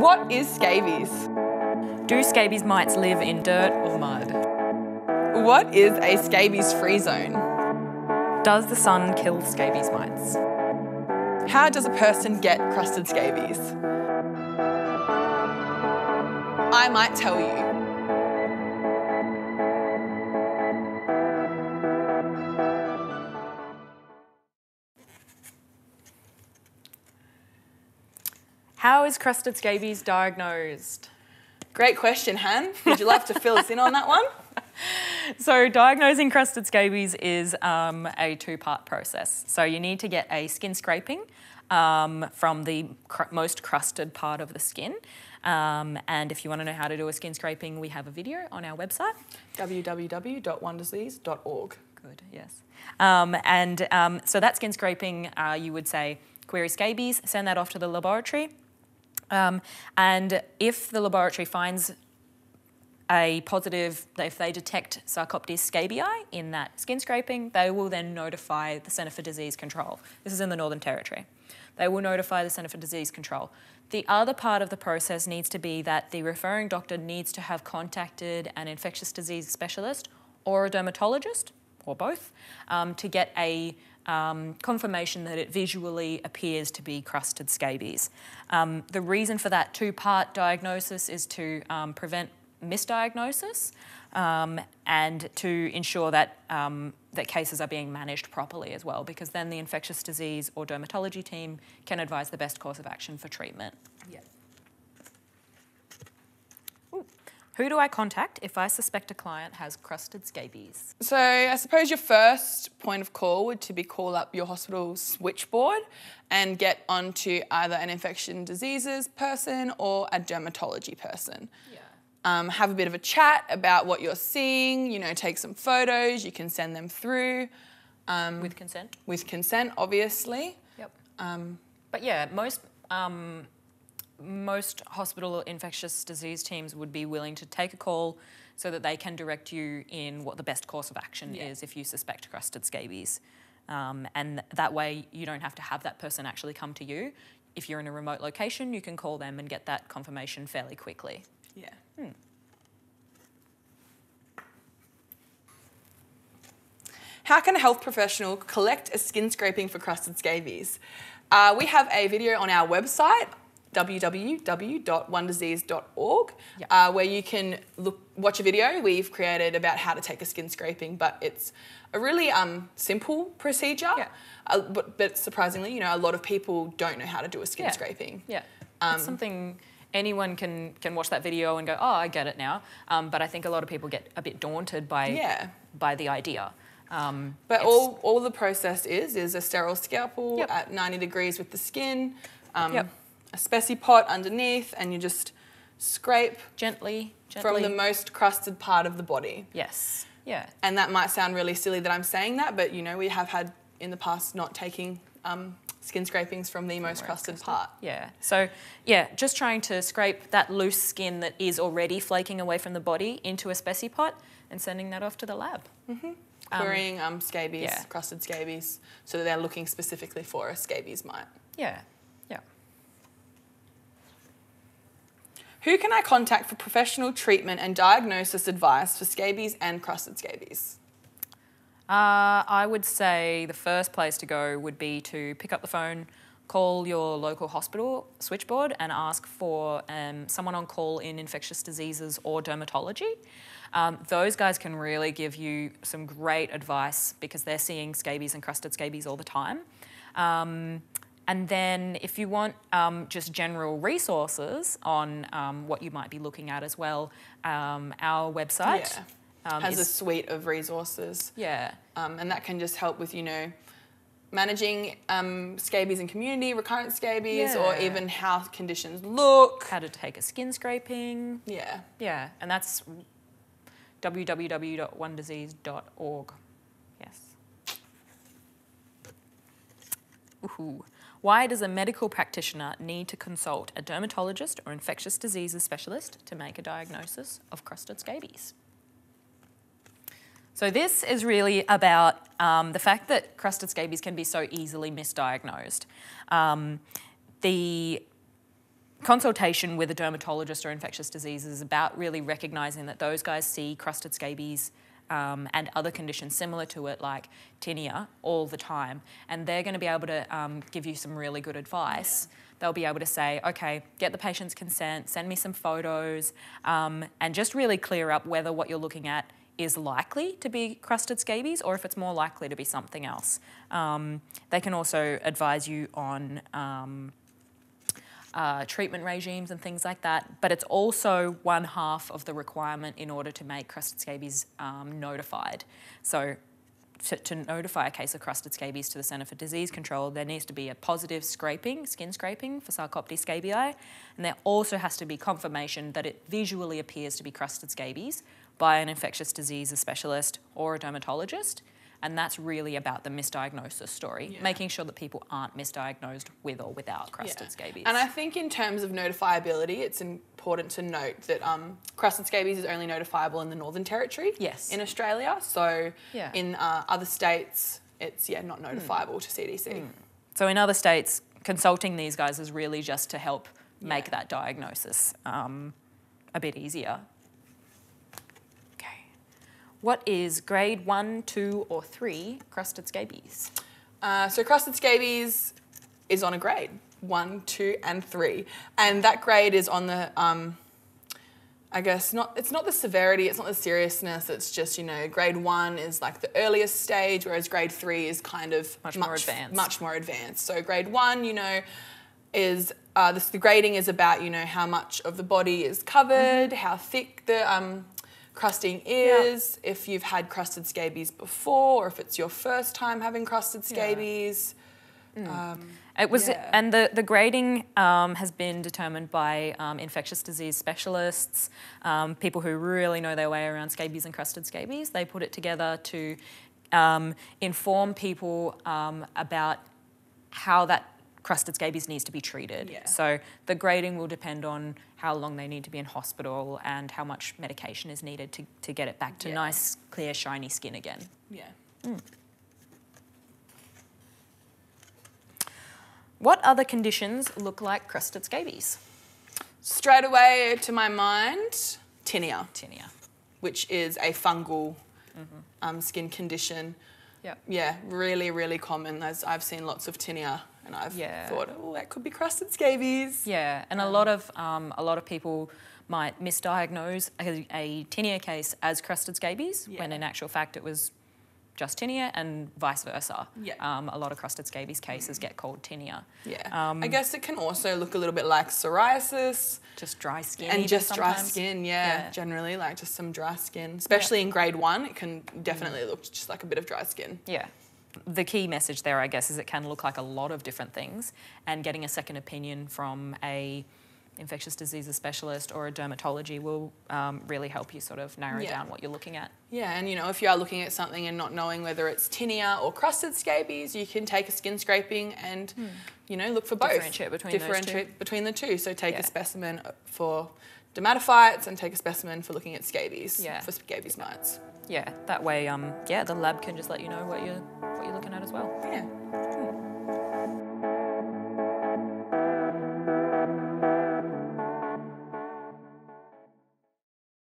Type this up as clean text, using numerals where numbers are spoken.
What is scabies? Do scabies mites live in dirt or mud? What is a scabies-free zone? Does the sun kill scabies mites? How does a person get crusted scabies? I might tell you. How is crusted scabies diagnosed? Great question, Han. Would you like to fill us in on that one? So diagnosing crusted scabies is a two-part process. So you need to get a skin scraping from the most crusted part of the skin. And if you want to know how to do a skin scraping, we have a video on our website. www.wonderdisease.org. Good, yes. So that skin scraping, you would say, query scabies, send that off to the laboratory. And if the laboratory finds a positive, if they detect Sarcoptes scabii in that skin scraping, they will then notify the Centre for Disease Control. This is in the Northern Territory. They will notify the Centre for Disease Control. The other part of the process needs to be that the referring doctor needs to have contacted an infectious disease specialist or a dermatologist, or both, to get a confirmation that it visually appears to be crusted scabies. The reason for that two-part diagnosis is to prevent misdiagnosis and to ensure that that cases are being managed properly as well, because then the infectious disease or dermatology team can advise the best course of action for treatment. Yeah. Who do I contact if I suspect a client has crusted scabies? So I suppose your first point of call would to be call up your hospital switchboard and get onto either an infectious diseases person or a dermatology person. Yeah. Have a bit of a chat about what you're seeing, you know, take some photos, you can send them through. With consent? With consent, obviously. Yep. But yeah, most hospital infectious disease teams would be willing to take a call so that they can direct you in what the best course of action is if you suspect crusted scabies. And that way you don't have to have that person actually come to you. If you're in a remote location, you can call them and get that confirmation fairly quickly. Yeah. How can a health professional collect a skin scraping for crusted scabies? We have a video on our website, www.wonderdisease.org, where you can watch a video we've created about how to take a skin scraping, but it's a really simple procedure. Yeah. But surprisingly, you know, a lot of people don't know how to do a skin scraping. Yeah, it's something anyone can watch that video and go, oh, I get it now. But I think a lot of people get a bit daunted by the idea. But all the process is a sterile scalpel at 90 degrees with the skin, a speci pot underneath, and you just scrape gently from the most crusted part of the body. Yes, yeah. And that might sound really silly that I'm saying that, but you know, we have had in the past not taking skin scrapings from the most crusted part. Yeah, so yeah, just trying to scrape that loose skin that is already flaking away from the body into a speci pot and sending that off to the lab. Querying scabies, crusted scabies, so that they're looking specifically for a scabies mite. Yeah, yeah. Who can I contact for professional treatment and diagnosis advice for scabies and crusted scabies? I would say the first place to go would be to pick up the phone, call your local hospital switchboard and ask for someone on call in infectious diseases or dermatology. Those guys can really give you some great advice because they're seeing scabies and crusted scabies all the time. And then if you want just general resources on what you might be looking at as well, our website has a suite of resources. Yeah. And that can just help with, you know, managing scabies in community, recurrent scabies, or even how conditions look. How to take a skin scraping. Yeah. Yeah, and that's www.wonderdisease.org. Yes. Woohoo. Why does a medical practitioner need to consult a dermatologist or infectious diseases specialist to make a diagnosis of crusted scabies? So this is really about the fact that crusted scabies can be so easily misdiagnosed. The consultation with a dermatologist or infectious diseases is about really recognising that those guys see crusted scabies and other conditions similar to it, like tinea, all the time. And they're going to be able to give you some really good advice. Yeah. They'll be able to say, okay, get the patient's consent, send me some photos, and just really clear up whether what you're looking at is likely to be crusted scabies or if it's more likely to be something else. They can also advise you on treatment regimes and things like that, but it's also one half of the requirement in order to make crusted scabies notified. So to notify a case of crusted scabies to the Centre for Disease Control, there needs to be a positive scraping, skin scraping for Sarcoptes scabii, and there also has to be confirmation that it visually appears to be crusted scabies by an infectious diseases specialist or a dermatologist. And that's really about the misdiagnosis story, making sure that people aren't misdiagnosed with or without crusted scabies. And I think in terms of notifiability, it's important to note that crusted scabies is only notifiable in the Northern Territory in Australia. So in other states, it's not notifiable to CDC. So in other states, consulting these guys is really just to help make that diagnosis a bit easier. What is grade 1, 2, or 3 crusted scabies? So crusted scabies is on a grade, 1, 2, and 3. And that grade is on the, I guess, it's not the severity, it's not the seriousness, it's just, grade 1 is like the earliest stage, whereas grade 3 is kind of much more advanced. Much more advanced. So grade 1, is, the grading is about, how much of the body is covered, how thick the crusting is, if you've had crusted scabies before, or if it's your first time having crusted scabies. It was, and the grading has been determined by infectious disease specialists, people who really know their way around scabies and crusted scabies. They put it together to inform people about how that crusted scabies needs to be treated. So the grading will depend on how long they need to be in hospital and how much medication is needed to get it back to nice, clear, shiny skin again. What other conditions look like crusted scabies? Straight away to my mind, tinea. Tinea. Which is a fungal skin condition. Yeah, really, really common. I've seen lots of tinea. And I've thought, oh, that could be crusted scabies. Yeah, and a lot of people might misdiagnose a tinea case as crusted scabies when in actual fact it was just tinea, and vice versa. A lot of crusted scabies cases get called tinea. I guess it can also look a little bit like psoriasis. Just dry skin. And just dry skin, generally, like just some dry skin. Especially in grade 1, it can definitely look just like a bit of dry skin. The key message there, I guess, is it can look like a lot of different things, and getting a second opinion from a infectious diseases specialist or a dermatology will really help you sort of narrow down what you're looking at. And if you are looking at something and not knowing whether it's tinea or crusted scabies, you can take a skin scraping and, look for both. Differentiate between the two. So take a specimen for dermatophytes and take a specimen for looking at scabies, for scabies mites. That way, the lab can just let you know what you're looking at as well.